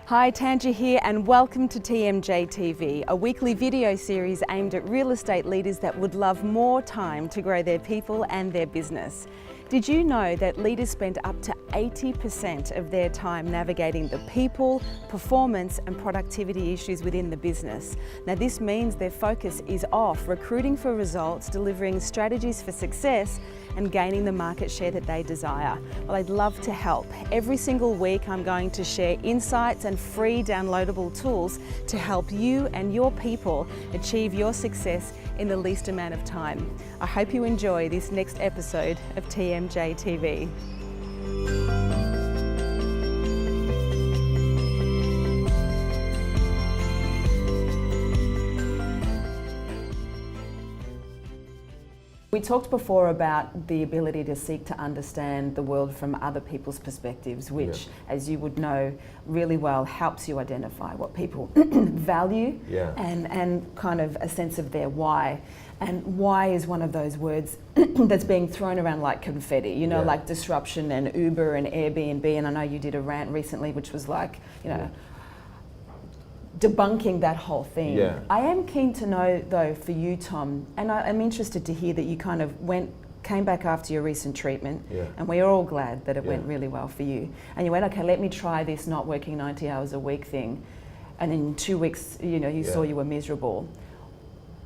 Hi, Tanja here and welcome to TMJ TV, a weekly video series aimed at real estate leaders that would love more time to grow their people and their business. Did you know that leaders spend up to 80% of their time navigating the people, performance and productivity issues within the business? Now this means their focus is off recruiting for results, delivering strategies for success and gaining the market share that they desire. Well, I'd love to help. Every single week I'm going to share insights and free downloadable tools to help you and your people achieve your success in the least amount of time. I hope you enjoy this next episode of TMJ TV. We talked before about the ability to seek to understand the world from other people's perspectives, which, as you would know really well, helps you identify what people value and kind of a sense of their why. And why is one of those words that's being thrown around like confetti, you know, like disruption and Uber and Airbnb. And I know you did a rant recently, which was like, you know, debunking that whole thing. I am keen to know though for you, Tom, and I'm interested to hear that you kind of came back after your recent treatment, and we're all glad that it went really well for you. And you went, okay, let me try this not working 90 hours a week thing. And in 2 weeks, you know, you saw you were miserable.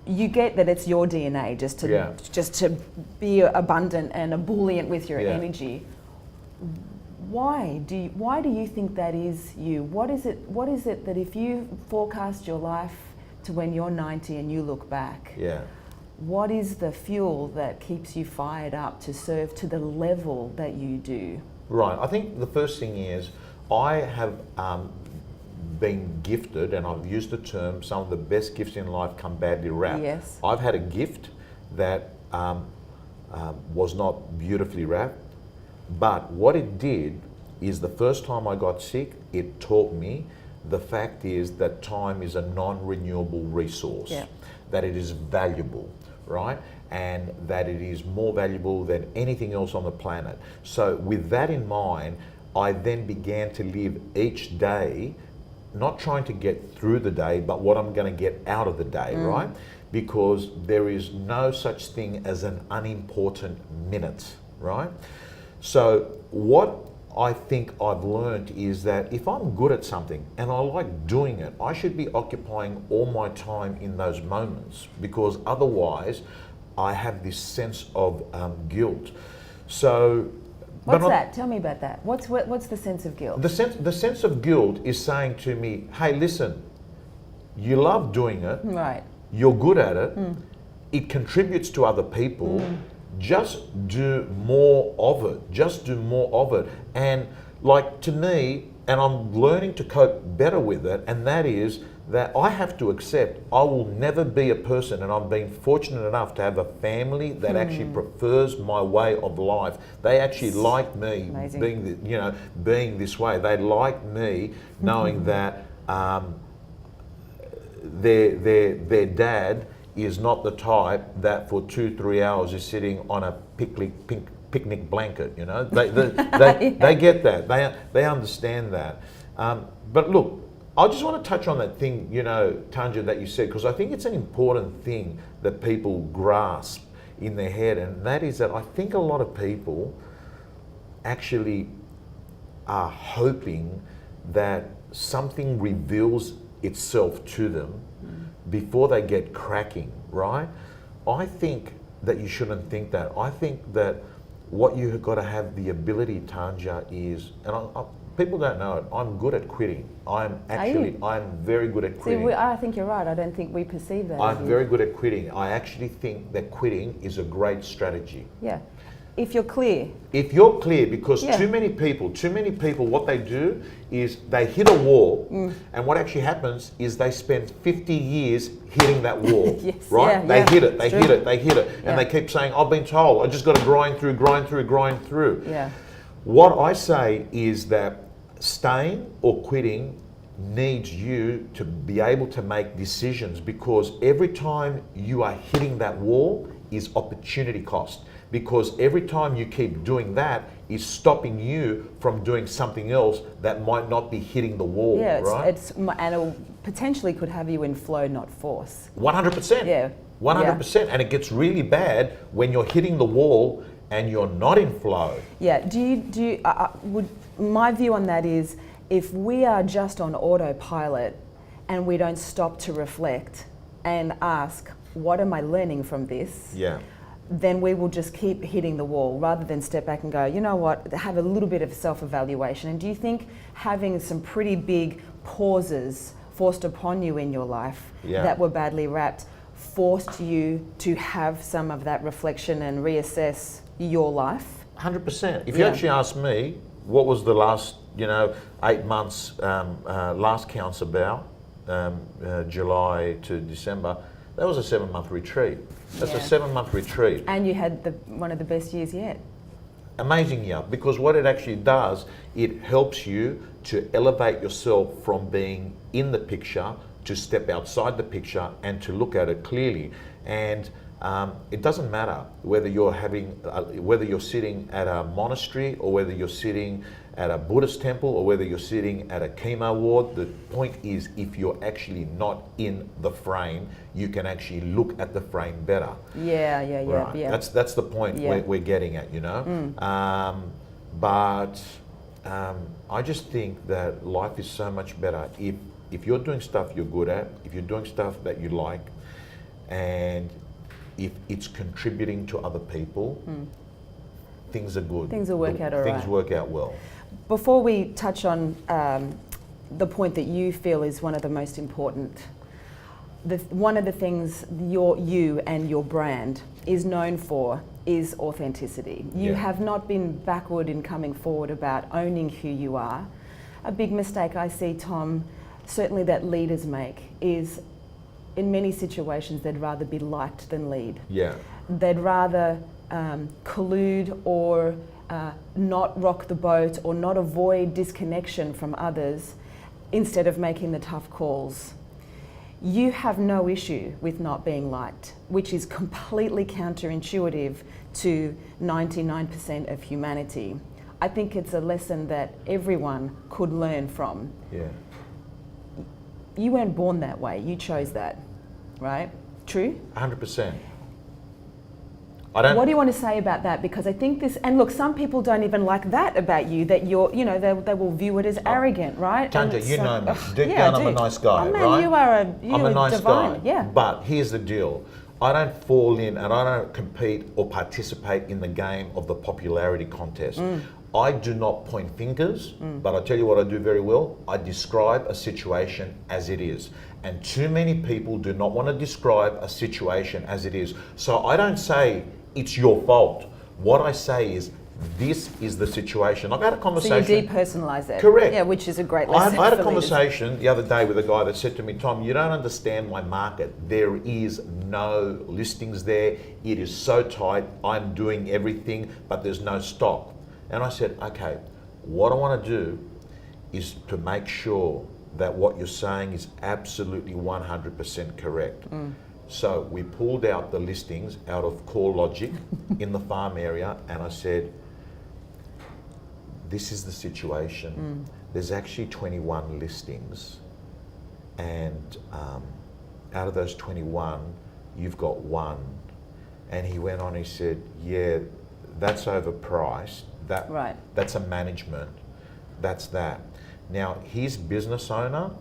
You get that it's your DNA just to be abundant and ebullient with your energy. Why do you think that is you? What is it that if you forecast your life to when you're 90 and you look back, what is the fuel that keeps you fired up to serve to the level that you do? Right, I think the first thing is I have been gifted, and I've used the term, some of the best gifts in life come badly wrapped. Yes. I've had a gift that was not beautifully wrapped, but what it did is the first time I got sick, it taught me the fact is that time is a non-renewable resource, that it is valuable, right? And that it is more valuable than anything else on the planet. So with that in mind, I then began to live each day, not trying to get through the day, but what I'm going to get out of the day, right? Because there is no such thing as an unimportant minute, right? So what I think I've learned is that if I'm good at something and I like doing it, I should be occupying all my time in those moments, because otherwise I have this sense of guilt. So what's that? Tell me about that. What's the sense of guilt? The sense of guilt is saying to me, hey, listen, you love doing it, right? You're good at it, it contributes to other people, just do more of it, just do more of it. And like to me, and I'm learning to cope better with it, and that is that I have to accept I will never be a person, and I've been fortunate enough to have a family that actually prefers my way of life. They actually like me being this way. They like me knowing that their dad is not the type that for 2-3 hours is sitting on a picnic blanket, you know. They get that, they understand that. But look, I just want to touch on that thing, you know, Tanja, that you said, because I think it's an important thing that people grasp in their head, and that is that I think a lot of people actually are hoping that something reveals itself to them before they get cracking, right? I think that you shouldn't think that. I think that what you've got to have the ability, Tanja, is, and people don't know it, I'm good at quitting. I'm very good at quitting. See, I think you're right. I don't think we perceive that. I'm very good at quitting. I actually think that quitting is a great strategy. Yeah. If you're clear. If you're clear, because too many people, what they do is they hit a wall, and what actually happens is they spend 50 years hitting that wall, right? They hit it, they hit it, and they keep saying, I've been told, I just got to grind through. Yeah. What I say is that staying or quitting needs you to be able to make decisions, because every time you are hitting that wall is opportunity cost. Because every time you keep doing that, is stopping you from doing something else that might not be hitting the wall, Yeah, right? and it potentially could have you in flow, not force. 100%. Yeah. 100%. And it gets really bad when you're hitting the wall and you're not in flow. Yeah. My view on that is, if we are just on autopilot and we don't stop to reflect and ask, what am I learning from this? Yeah. Then we will just keep hitting the wall rather than step back and go, you know what, have a little bit of self-evaluation. And do you think having some pretty big pauses forced upon you in your life that were badly wrapped forced you to have some of that reflection and reassess your life? 100%. If you actually ask me, what was the last, 8 months, last counts about, July to December, that was a 7-month retreat. That's a 7-month retreat. And you had one of the best years yet. Amazing year, because what it actually does, it helps you to elevate yourself from being in the picture to step outside the picture and to look at it clearly. And it doesn't matter whether you're sitting at a monastery or whether you're sitting at a Buddhist temple or whether you're sitting at a chemo ward. The point is, if you're actually not in the frame, you can actually look at the frame better. Right. That's the point we're getting at, But I just think that life is so much better if you're doing stuff you're good at, if you're doing stuff that you like, and if it's contributing to other people, things are good. Things will work out all right. Things work out well. Before we touch on the point that you feel is one of the most important, one of the things you and your brand is known for is authenticity. You have not been backward in coming forward about owning who you are. A big mistake I see, Tom, certainly that leaders make, is in many situations they'd rather be liked than lead. Yeah. They'd rather collude or not rock the boat or not avoid disconnection from others instead of making the tough calls. You have no issue with not being liked, which is completely counterintuitive to 99% of humanity. I think it's a lesson that everyone could learn from. Yeah. You weren't born that way, you chose that, right? True? 100%. What do you want to say about that? Because I think this, and look, some people don't even like that about you, that you're, they will view it as arrogant, right? Tanja, you know me. Deep down, I'm a nice guy, man, right? I'm a nice divine guy. Yeah. But here's the deal. I don't fall in and I don't compete or participate in the game of the popularity contest. I do not point fingers, but I tell you what I do very well. I describe a situation as it is. And too many people do not want to describe a situation as it is. So I don't say it's your fault. What I say is, this is the situation. I've had a conversation. So you depersonalize it. Correct. Yeah, which is a great lesson. I had a conversation the other day with a guy that said to me, Tom, you don't understand my market. There is no listings there. It is so tight. I'm doing everything, but there's no stock. And I said, okay, what I want to do is to make sure that what you're saying is absolutely 100% correct. So we pulled out the listings out of Core Logic in the farm area, and I said, this is the situation. There's actually 21 listings, and out of those 21, you've got one. And he went on, he said, yeah, that's overpriced. That's a management, that's that. Now, his business owner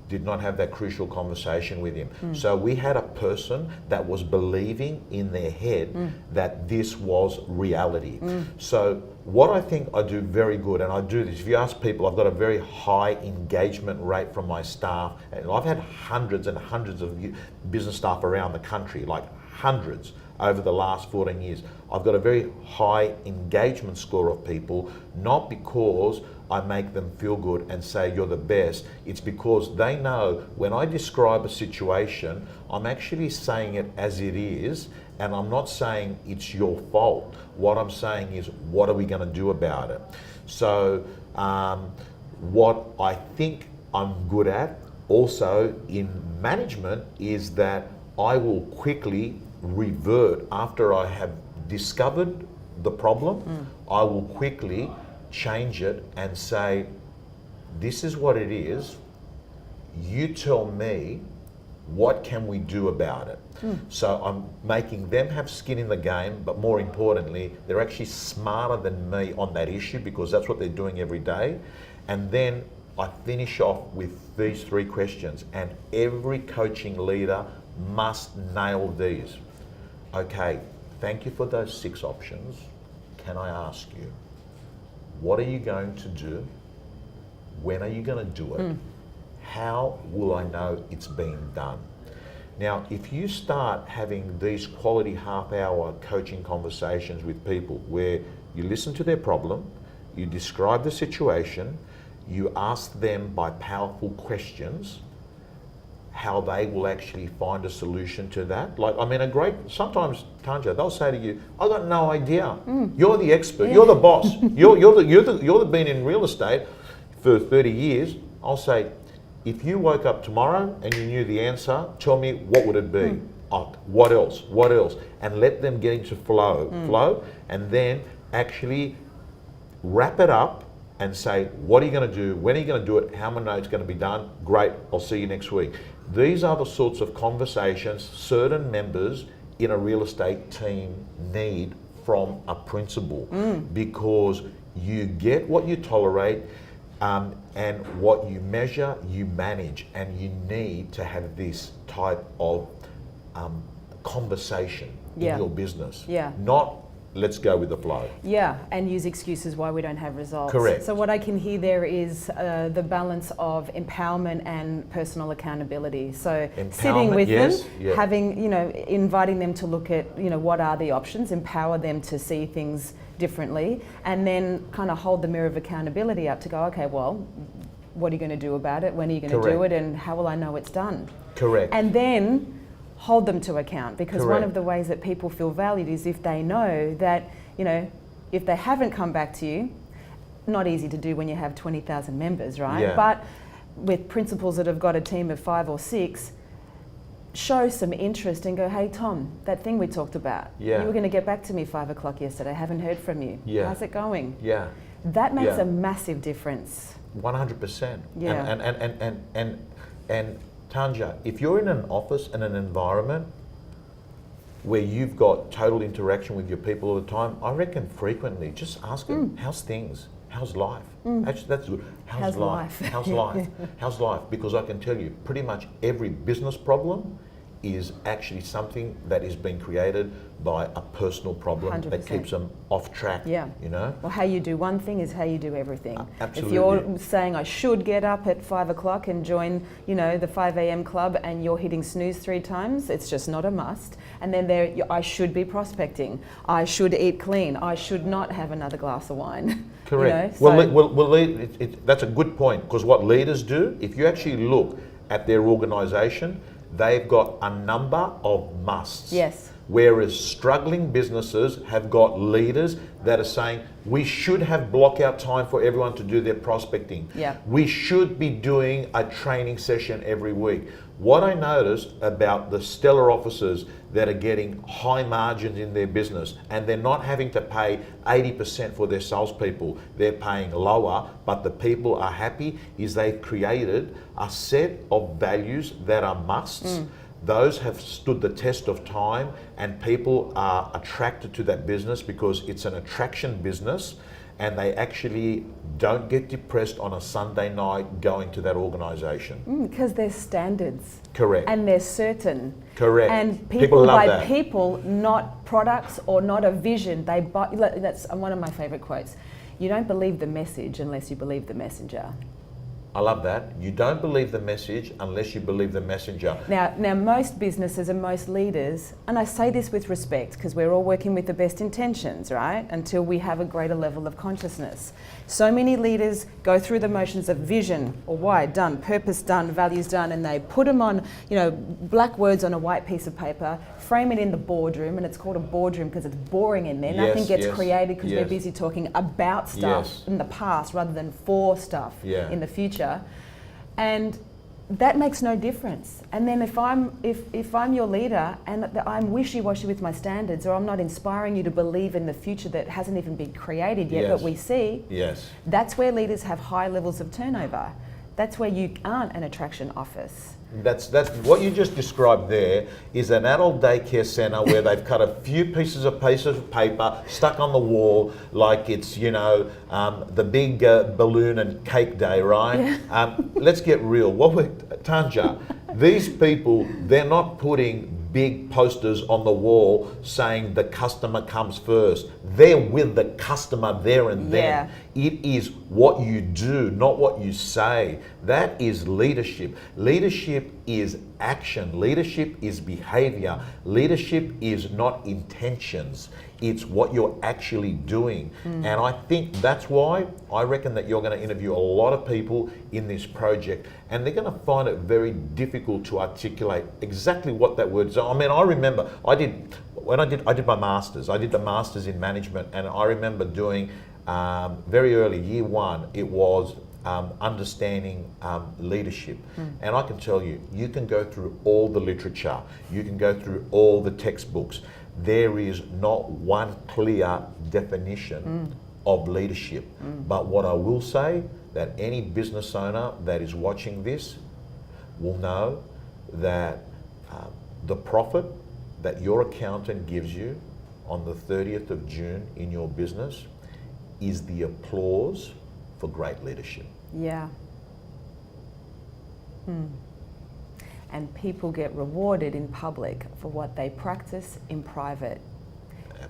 did not have that crucial conversation with him. So we had a person that was believing in their head that this was reality. So what I think I do very good, and I do this, if you ask people, I've got a very high engagement rate from my staff, and I've had hundreds and hundreds of business staff around the country, like hundreds over the last 14 years. I've got a very high engagement score of people, not because I make them feel good and say you're the best. It's because they know when I describe a situation, I'm actually saying it as it is, and I'm not saying it's your fault. What I'm saying is, what are we going to do about it? So what I think I'm good at also in management is that I will quickly revert after I have discovered the problem, I will quickly change it and say, this is what it is. You tell me, what can we do about it? So I'm making them have skin in the game, but more importantly, they're actually smarter than me on that issue because that's what they're doing every day. And then I finish off with these 3 questions, and every coaching leader must nail these. Okay, thank you for those 6 options. Can I ask you, what are you going to do? When are you going to do it? How will I know it's being done? Now, if you start having these quality half-hour coaching conversations with people where you listen to their problem, you describe the situation, you ask them by powerful questions how they will actually find a solution to that. Like, I mean, sometimes, Tanja, they'll say to you, I got no idea. You're the expert, you're the boss, you're been in real estate for 30 years. I'll say, if you woke up tomorrow and you knew the answer, tell me, what would it be? Oh, what else? What else? And let them get into flow, and then actually wrap it up and say, what are you going to do? When are you going to do it? How many it's going to be done? Great, I'll see you next week. These are the sorts of conversations certain members in a real estate team need from a principal, because you get what you tolerate, and what you measure, you manage, and you need to have this type of conversation in your business. Not let's go with the flow. And use excuses why we don't have results. Correct. So what I can hear there is the balance of empowerment and personal accountability. So sitting with them, having, inviting them to look at, what are the options, empower them to see things differently, and then kind of hold the mirror of accountability up to go, okay, well, what are you going to do about it? When are you going to do it? And how will I know it's done? Correct. And then hold them to account, because one of the ways that people feel valued is if they know that, if they haven't come back to you, not easy to do when you have 20,000 members, right? But with principals that have got a team of 5 or 6, show some interest and go, hey Tom, that thing we talked about, you were going to get back to me 5 o'clock yesterday, I haven't heard from you. How's it going? That makes a massive difference. 100%. And Tanja, if you're in an office and an environment where you've got total interaction with your people all the time, I reckon frequently just ask them, how's things? How's life? Actually, that's good. How's life? How's life? How's life? Because I can tell you, pretty much every business problem is actually something that is being created by a personal problem 100%. That keeps them off track. Well, how you do one thing is how you do everything. Absolutely. If you're saying I should get up at 5 o'clock and join, the 5 a.m. club, and you're hitting snooze 3 times, it's just not a must. And then I should be prospecting. I should eat clean. I should not have another glass of wine. Correct. That's a good point, because what leaders do, if you actually look at their organisation, they've got a number of musts. Whereas struggling businesses have got leaders that are saying, we should have block out time for everyone to do their prospecting. We should be doing a training session every week. What I noticed about the stellar officers that are getting high margins in their business, and they're not having to pay 80% for their salespeople, they're paying lower, but the people are happy, is they've created a set of values that are musts. Those have stood the test of time, and people are attracted to that business because it's an attraction business, and they actually don't get depressed on a Sunday night going to that organisation. Because they're standards. Correct. And they're certain. Correct. And people love buy that. people, not products or not a vision. They buy. That's one of my favourite quotes. You don't believe the message unless you believe the messenger. I love that. You don't believe the message unless you believe the messenger. Now most businesses and most leaders, and I say this with respect because we're all working with the best intentions, right? Until we have a greater level of consciousness. So many leaders go through the motions of vision or why done, purpose done, values done, and they put them on, black words on a white piece of paper, frame it in the boardroom, and it's called a boardroom because it's boring in there. Nothing gets created because we're busy talking about stuff in the past rather than for stuff in the future. And that makes no difference. And then if I'm your leader and I'm wishy-washy with my standards, or I'm not inspiring you to believe in the future that hasn't even been created yet, but we see, that's where leaders have high levels of turnover. That's where you aren't an attraction office. That's what you just described there is an adult daycare centre where they've cut a few pieces of paper stuck on the wall like it's, the big balloon and cake day, right? Yeah. Let's get real. Tanja, these people, they're not putting big posters on the wall saying the customer comes first. They're with the customer there and then. It is what you do, not what you say. That is leadership. Leadership is action. Leadership is behavior. Leadership is not intentions. It's what you're actually doing. And I think that's why I reckon that you're going to interview a lot of people in this project, and they're going to find it very difficult to articulate exactly what that word is. I mean, I remember I did my masters. I did the masters in management, and I remember doing very early, year one, it was understanding leadership. And I can tell you, you can go through all the literature, you can go through all the textbooks. There is not one clear definition of leadership. But what I will say, that any business owner that is watching this will know that the profit that your accountant gives you on the 30th of June in your business is the applause for great leadership. Yeah. And people get rewarded in public for what they practice in private.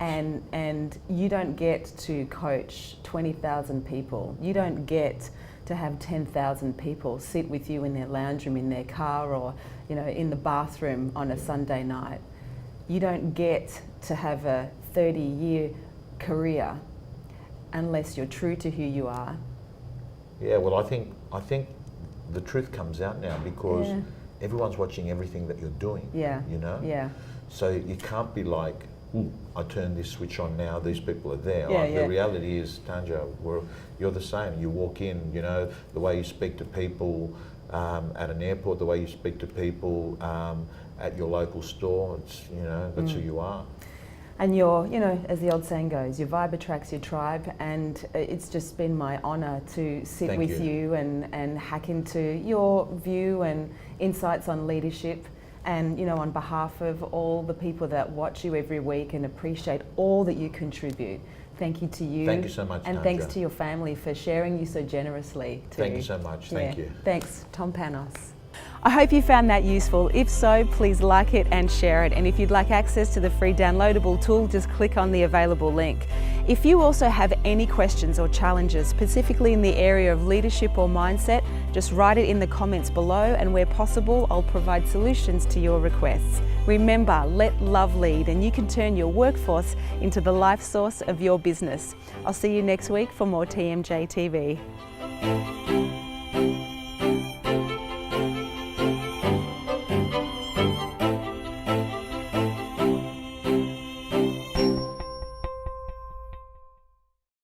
And you don't get to coach 20,000 people. You don't get to have 10,000 people sit with you in their lounge room, in their car, or in the bathroom on a Sunday night. You don't get to have a 30-year career unless you're true to who you are. Yeah, well, I think the truth comes out now because everyone's watching everything that you're doing. Yeah. Yeah. So you can't be like, I turn this switch on now, these people are there. Yeah, The reality is, Tanja, you're the same. You walk in, the way you speak to people at an airport, the way you speak to people at your local store, it's, that's who you are. And you're, as the old saying goes, your vibe attracts your tribe, and it's just been my honour to sit with you and hack into your view and insights on leadership. And, on behalf of all the people that watch you every week and appreciate all that you contribute, thank you to you. Thank you so much, And Tanja. Thanks to your family for sharing you so generously too. Thank you so much. Thank you. Thanks, Tom Panos. I hope you found that useful. If so, please like it and share it. And if you'd like access to the free downloadable tool, just click on the available link. If you also have any questions or challenges, specifically in the area of leadership or mindset, just write it in the comments below, and where possible, I'll provide solutions to your requests. Remember, let love lead, and you can turn your workforce into the life source of your business. I'll see you next week for more TMJ TV.